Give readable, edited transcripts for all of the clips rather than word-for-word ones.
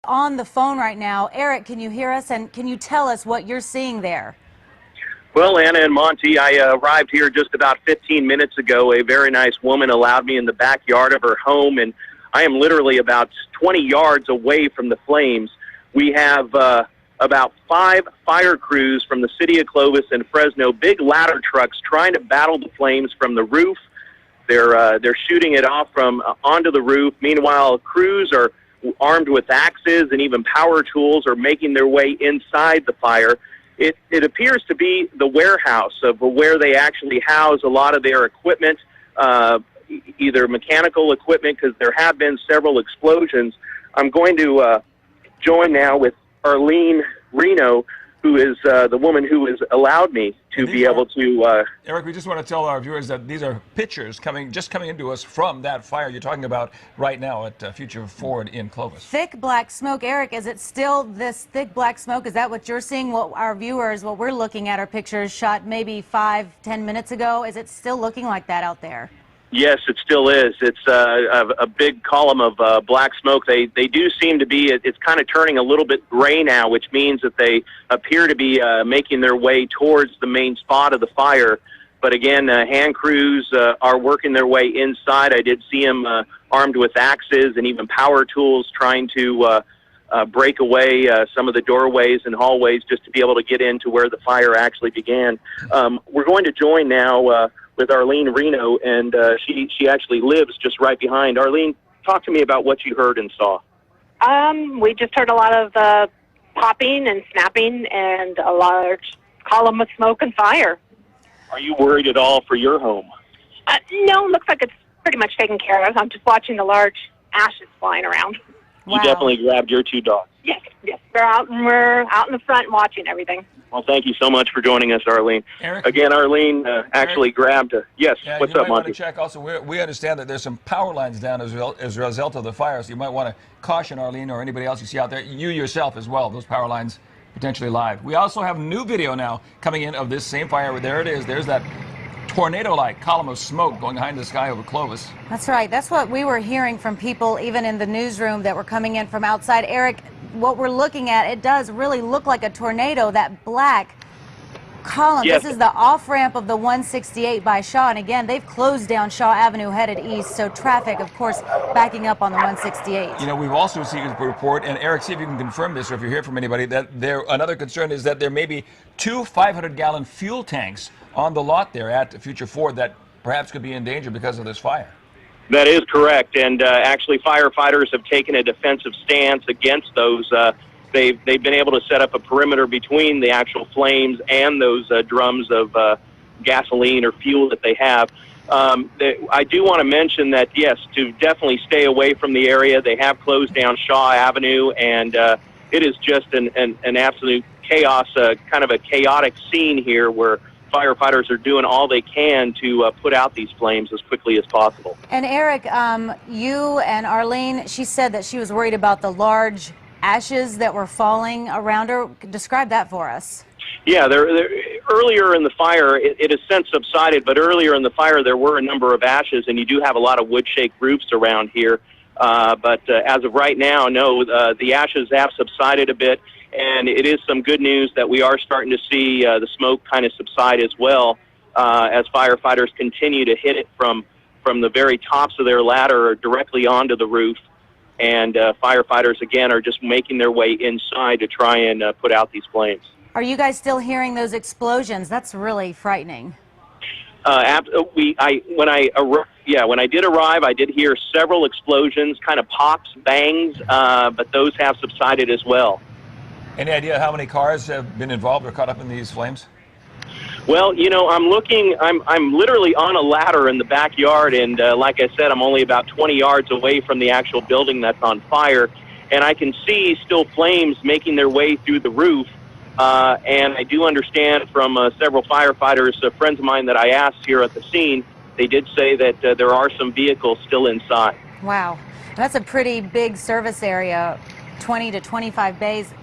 on the phone right now. Eric, can you hear us, and can you tell us what you're seeing there? Well, Anna and Monty, I arrived here just about 15 minutes ago. A very nice woman allowed me in the backyard of her home, and I am literally about 20 yards away from the flames. We have about 5 fire crews from the city of Clovis and Fresno, big ladder trucks trying to battle the flames from the roof. They're shooting it off from onto the roof. Meanwhile, crews are armed with axes and even power tools are making their way inside the fire. It appears to be the warehouse of where they actually house a lot of their equipment, either mechanical equipment, because there have been several explosions. I'm going to join now with Arlene Reno, who is the woman who has allowed me to be able to... Eric, we just want to tell our viewers that these are pictures coming into us from that fire you're talking about right now at Future Ford in Clovis. Thick black smoke. Eric, is it still this thick black smoke? Is that what you're seeing? What our viewers, what we're looking at are pictures shot maybe 5-10 minutes ago. Is it still looking like that out there? Yes, it still is. It's a big column of black smoke. They do seem to be, it's kind of turning a little bit gray now, which means that they appear to be making their way towards the main spot of the fire. But again, hand crews are working their way inside. I did see them armed with axes and even power tools trying to break away some of the doorways and hallways just to be able to get into where the fire actually began. We're going to join now with Arlene Reno, and she actually lives just right behind. Arlene, talk to me about what you heard and saw. We just heard a lot of popping and snapping and a large column of smoke and fire. Are you worried at all for your home? No, looks like it's pretty much taken care of. I'm just watching the large ashes flying around. Wow. You definitely grabbed your 2 dogs. Yes. We're out in the front watching everything. Well, thank you so much for joining us, Arlene. Eric? Again, Arlene actually grabbed... yes, Yeah, what's you up, might want Monty? to check also. We understand that there's some power lines down as a result of the fire, so you might want to caution Arlene or anybody else you see out there, you yourself as well, those power lines potentially live. We also have new video now coming in of this same fire. There it is. There's that tornado-like column of smoke going behind the sky over Clovis. That's right. That's what we were hearing from people even in the newsroom that were coming in from outside. Eric, what we're looking at, it does really look like a tornado, that black column. Yes. This is the off-ramp of the 168 by Shaw, and again, they've closed down Shaw Avenue headed east, so traffic, of course, backing up on the 168. You know, we've also seen a report, and Eric, see if you can confirm this, or if you hear from anybody, that another concern is that there may be 2 500-gallon fuel tanks on the lot there at Future Ford that perhaps could be in danger because of this fire. That is correct, and actually firefighters have taken a defensive stance against those. They've been able to set up a perimeter between the actual flames and those drums of gasoline or fuel that they have. I do want to mention that, yes, to definitely stay away from the area. They have closed down Shaw Avenue, and it is just an absolute chaos, kind of a chaotic scene here where firefighters are doing all they can to put out these flames as quickly as possible. And Eric, you and Arlene, she said that she was worried about the large ashes that were falling around her. Describe that for us. Yeah, earlier in the fire, it has since subsided, but earlier in the fire there were a number of ashes, and you do have a lot of wood-shake roofs around here. But as of right now, no, the ashes have subsided a bit, and it is some good news that we are starting to see the smoke kind of subside as well as firefighters continue to hit it from the very tops of their ladder directly onto the roof. And firefighters, again, are just making their way inside to try and put out these flames. Are you guys still hearing those explosions? That's really frightening. When I did arrive, I did hear several explosions, kind of pops, bangs, but those have subsided as well. Any idea how many cars have been involved or caught up in these flames? Well, you know, I'm literally on a ladder in the backyard, and like I said, I'm only about 20 yards away from the actual building that's on fire, and I can see still flames making their way through the roof. And I do understand from several firefighters, friends of mine that I asked here at the scene, they did say that there are some vehicles still inside. Wow. That's a pretty big service area, 20 to 25 bays,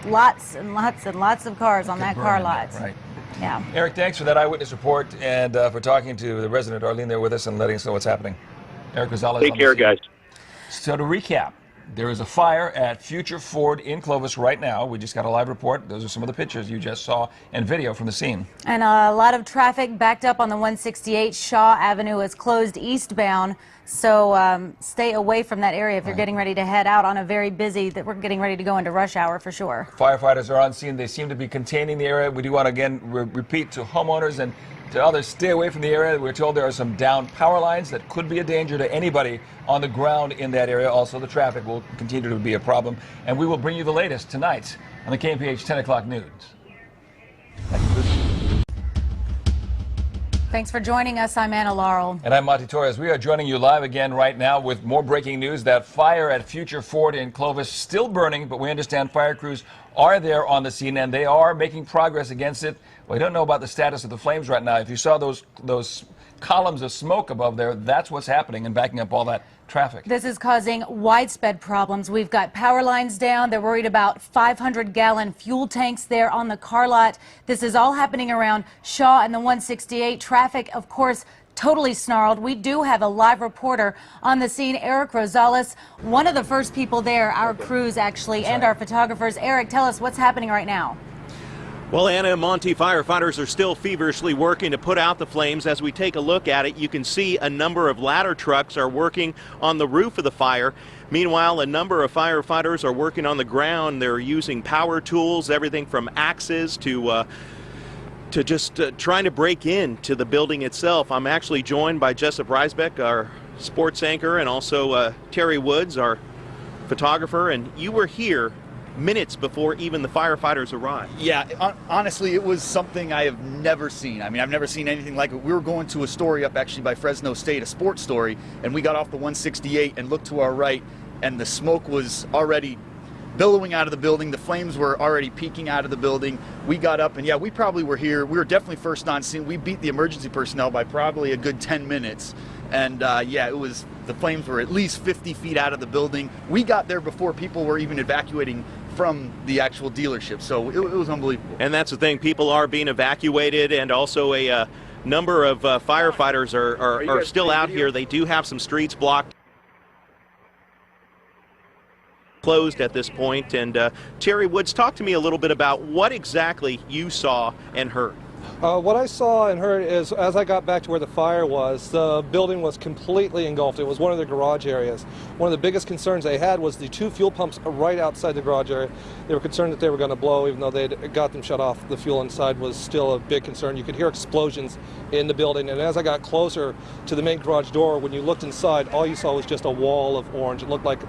lots and lots and lots of cars on that car lot. Right. Yeah. Eric, thanks for that eyewitness report and for talking to the resident Arlene there with us and letting us know what's happening. Eric Gonzalez. Take care, guys. So to recap, There is a fire at Future Ford in Clovis right now. We just got a live report. Those are some of the pictures you just saw and video from the scene. And a lot of traffic backed up on the 168. Shaw Avenue is closed eastbound. So stay away from that area if you're getting ready to head out on a very busy, that we're getting ready to go into rush hour for sure. Firefighters are on scene. They seem to be containing the area. We do want to again repeat to homeowners and to others, stay away from the area. We're told there are some downed power lines that could be a danger to anybody on the ground in that area. Also, the traffic will continue to be a problem. And we will bring you the latest tonight on the KMPH 10 o'clock news. Thanks for joining us. I'm Anna Laurel. And I'm Monty Torres. We are joining you live again right now with more breaking news. That fire at Future Ford in Clovis still burning, but we understand fire crews are there on the scene and they are making progress against it. We don't know about the status of the flames right now. If you saw those columns of smoke above there, that's what's happening and backing up all that traffic. This is causing widespread problems. We've got power lines down. They're worried about 500-gallon fuel tanks there on the car lot. This is all happening around Shaw and the 168. Traffic, of course, totally snarled. We do have a live reporter on the scene, Eric Rosales, one of the first people there, our crews actually, and our photographers. Eric, tell us what's happening right now. Well, Anna and Monty, firefighters are still feverishly working to put out the flames. As we take a look at it, you can see a number of ladder trucks are working on the roof of the fire. Meanwhile, a number of firefighters are working on the ground. They're using power tools, everything from axes to just trying to break into the building itself. I'm actually joined by Jessup Reisbeck, our sports anchor, and also Terry Woods, our photographer. And you were here minutes before even the firefighters arrived. Yeah, honestly, it was something I have never seen. I mean, I've never seen anything like it. We were going to a story up actually by Fresno State, a sports story, and we got off the 168 and looked to our right, and the smoke was already billowing out of the building. The flames were already peeking out of the building. We got up, and yeah, we probably were here. We were definitely first on scene. We beat the emergency personnel by probably a good 10 minutes. And yeah, the flames were at least 50 feet out of the building. We got there before people were even evacuating from the actual dealership, so it was unbelievable. And that's the thing, people are being evacuated, and also a number of firefighters are still out here. They do have some streets blocked, closed at this point. And Terry Woods, talk to me a little bit about what exactly you saw and heard. What I saw and heard is, as I got back to where the fire was, the building was completely engulfed. It was one of the garage areas. One of the biggest concerns they had was the two fuel pumps right outside the garage area. They were concerned that they were going to blow, even though they'd got them shut off. The fuel inside was still a big concern. You could hear explosions in the building, and as I got closer to the main garage door, when you looked inside, all you saw was just a wall of orange. It looked like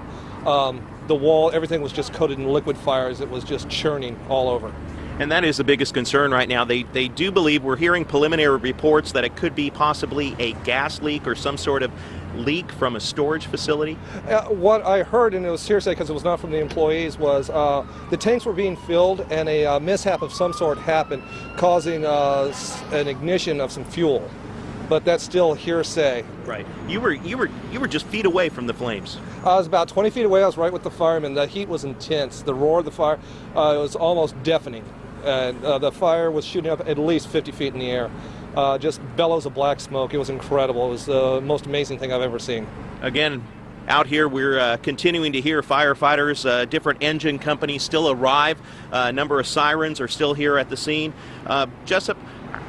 the wall, everything was just coated in liquid fires. It was just churning all over. And that is the biggest concern right now. They do believe, we're hearing preliminary reports that it could be possibly a gas leak or some sort of leak from a storage facility. What I heard, and it was hearsay because it was not from the employees, was the tanks were being filled and a mishap of some sort happened, causing an ignition of some fuel. But that's still hearsay. Right. You were just feet away from the flames. I was about 20 feet away. I was right with the firemen. The heat was intense. The roar of the fire was almost deafening. And the fire was shooting up at least 50 feet in the air. Just bellows of black smoke. It was incredible. It was the most amazing thing I've ever seen. Again, out here we're continuing to hear firefighters, different engine companies still arrive. A number of sirens are still here at the scene. Jessup,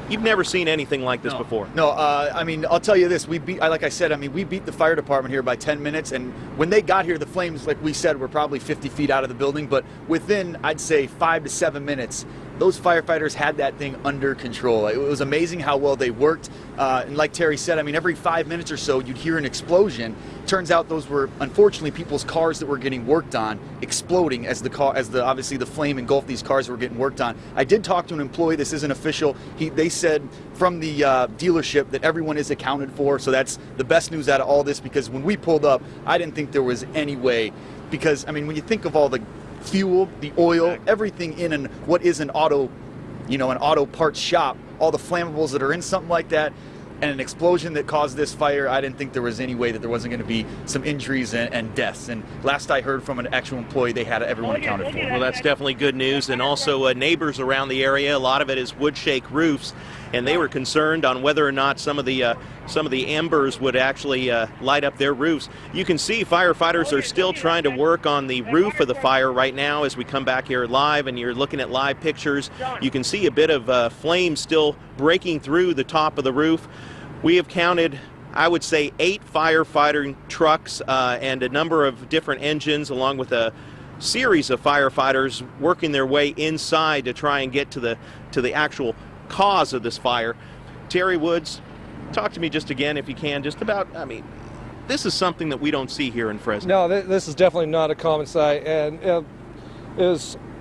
you've never seen anything like this before. No, I mean, I'll tell you this. Like I said, I mean, we beat the fire department here by 10 minutes, and when they got here, the flames, like we said, were probably 50 feet out of the building, but within, I'd say, 5 to 7 minutes, those firefighters had that thing under control. It was amazing how well they worked. And like Terry said, I mean, every 5 minutes or so, you'd hear an explosion. Turns out those were, unfortunately, people's cars that were getting worked on, exploding as obviously the flame engulfed these cars that were getting worked on. I did talk to an employee. This isn't official. They said from the dealership that everyone is accounted for. So that's the best news out of all this, because when we pulled up, I didn't think there was any way. Because, I mean, when you think of all the fuel, the oil, everything in what is an auto parts shop, all the flammables that are in something like that, and an explosion that caused this fire, I didn't think there was any way that there wasn't going to be some injuries and deaths. And last I heard from an actual employee, they had everyone accounted for. Well, that's definitely good news. And also neighbors around the area, a lot of it is wood shake roofs, and they were concerned on whether or not some of the some of the embers would actually light up their roofs. You can see firefighters are still trying to work on the roof of the fire right now as we come back here live, and you're looking at live pictures. You can see a bit of flames still breaking through the top of the roof. We have counted, I would say, 8 firefighting trucks and a number of different engines, along with a series of firefighters working their way inside to try and get to the actual cause of this fire. Terry Woods, talk to me just again, if you can, just about, I mean, this is something that we don't see here in Fresno. No, this is definitely not a common sight, and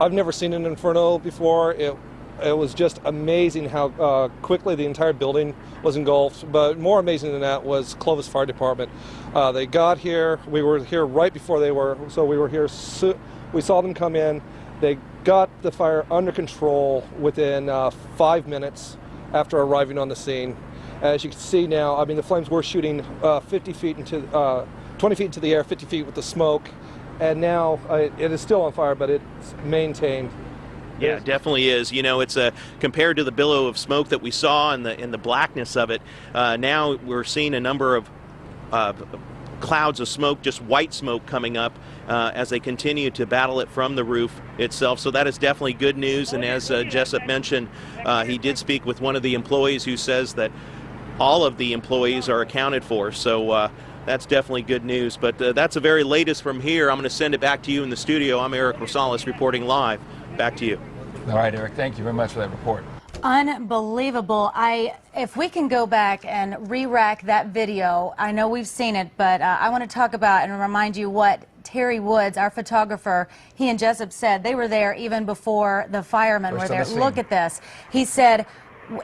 I've never seen an inferno before. It was just amazing how quickly the entire building was engulfed, but more amazing than that was Clovis Fire Department. They got here, we were here right before they were, so we were here, we saw them come in. They got the fire under control within 5 minutes after arriving on the scene. As you can see now, I mean, the flames were shooting 20 feet into the air, 50 feet with the smoke, and now it is still on fire, but it's maintained. Yeah, it definitely is. You know, it's compared to the billow of smoke that we saw and the blackness of it. Now we're seeing a number of clouds of smoke, just white smoke coming up as they continue to battle it from the roof itself. So that is definitely good news. And as Jessup mentioned, he did speak with one of the employees who says that all of the employees are accounted for. So that's definitely good news. But that's the very latest from here. I'm going to send it back to you in the studio. I'm Eric Rosales reporting live. Back to you. All right, Eric, thank you very much for that report. Unbelievable. If we can go back and re-rack that video, I know we've seen it, but I want to talk about and remind you what Terry Woods, our photographer, he and Jessup said. They were there even before the firemen were there. Look at this. He said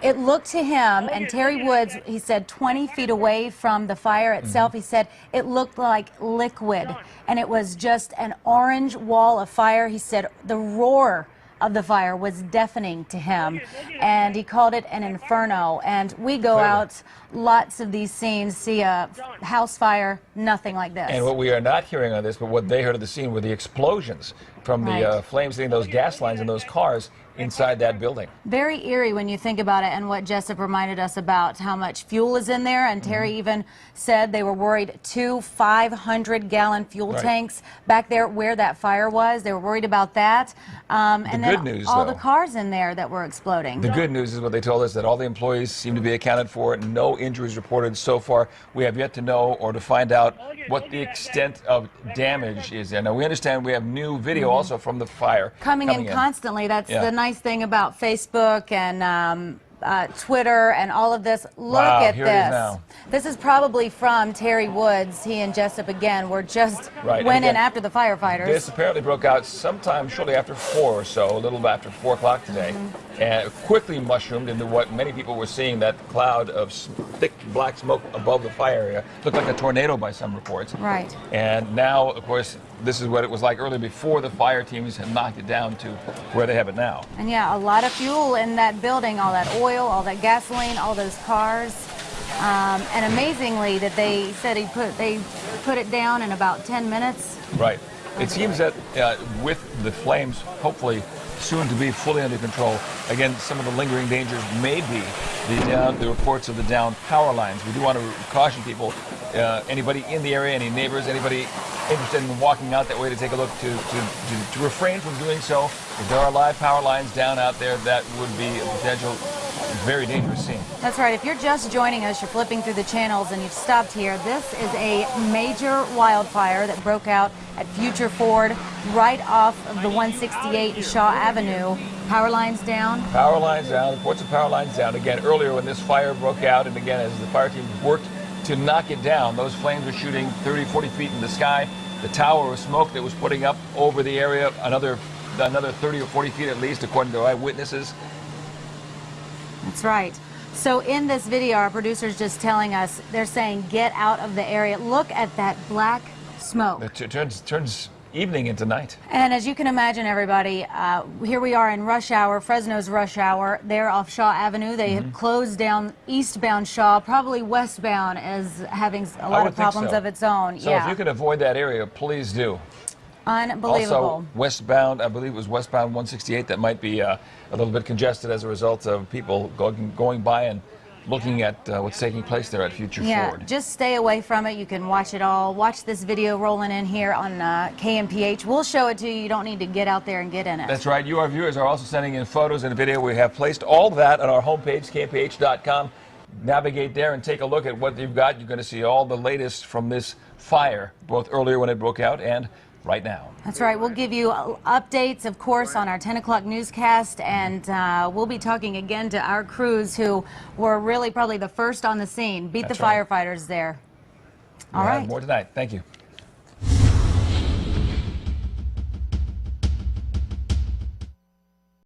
it looked to him, and Terry Woods, he said 20 feet away from the fire itself, he said it looked like liquid, and it was just an orange wall of fire. He said the roar of the fire was deafening to him, and he called it an inferno. And we go out lots of these scenes, see a house fire, nothing like this. And what we are not hearing on this, but what they heard of the scene were the explosions from the flames hitting those gas lines in those cars inside that building. Very eerie when you think about it, and what Jessup reminded us about how much fuel is in there. And Terry even said they were worried 2 500-gallon fuel tanks back there where that fire was. They were worried about that. And then all the cars in there that were exploding. The good news is what they told us, that all the employees seem to be accounted for, and no injuries reported so far. We have yet to know or to find out what the extent of damage is there. Now, we understand we have new video also from the fire coming in constantly. That's the nice thing about Facebook and Twitter and all of this. Look at here this. It is now. This is probably from Terry Woods. He and Jessup again were just went in after the firefighters. This apparently broke out sometime shortly after 4 or so, a little after 4 o'clock today, and quickly mushroomed into what many people were seeing, that cloud of thick black smoke above the fire area. Looked like a tornado by some reports. Right. And now, of course, this is what it was like earlier before the fire teams had knocked it down to where they have it now. And yeah, a lot of fuel in that building, all that oil, all that gasoline, all those cars. And amazingly, that they said they put it down in about 10 minutes. Right. It seems that with the flames hopefully soon to be fully under control, again, some of the lingering dangers may be the reports of the downed power lines. We do want to caution people, anybody in the area, any neighbors, anybody interested in walking out that way to take a look, to refrain from doing so. If there are live power lines down out there, that would be a potential very dangerous scene. That's right. If you're just joining us, you're flipping through the channels and you've stopped here, this is a major wildfire that broke out at Future Ford right off of the 168 Shaw Avenue. Power lines down? Power lines down. Reports of power lines down. Again, earlier when this fire broke out, and again as the fire team worked to knock it down, those flames were shooting 30, 40 feet in the sky. The tower of smoke that was putting up over the area, another 30 or 40 feet at least, according to eyewitnesses. That's right. So in this video, our producer's just telling us, they're saying get out of the area. Look at that black smoke. It turns evening into night. And as you can imagine, everybody, here we are in rush hour, Fresno's rush hour. They're off Shaw Avenue. They have closed down eastbound Shaw. Probably westbound is having a lot of problems of its own. So if you can avoid that area, please do. Unbelievable. Also, westbound, I believe it was westbound 168, that might be a little bit congested as a result of people going by and looking at what's taking place there at Future Ford. Just stay away from it. You can watch it all. Watch this video rolling in here on KMPH. We'll show it to you. You don't need to get out there and get in it. That's right. You, our viewers, are also sending in photos and video. We have placed all that on our homepage, kmph.com. Navigate there and take a look at what you've got. You're going to see all the latest from this fire, both earlier when it broke out and right now. That's right. We'll give you updates, of course, on our 10 o'clock newscast, and we'll be talking again to our crews who were really probably the first on the scene. Beat the firefighters there. All right. More tonight. Thank you.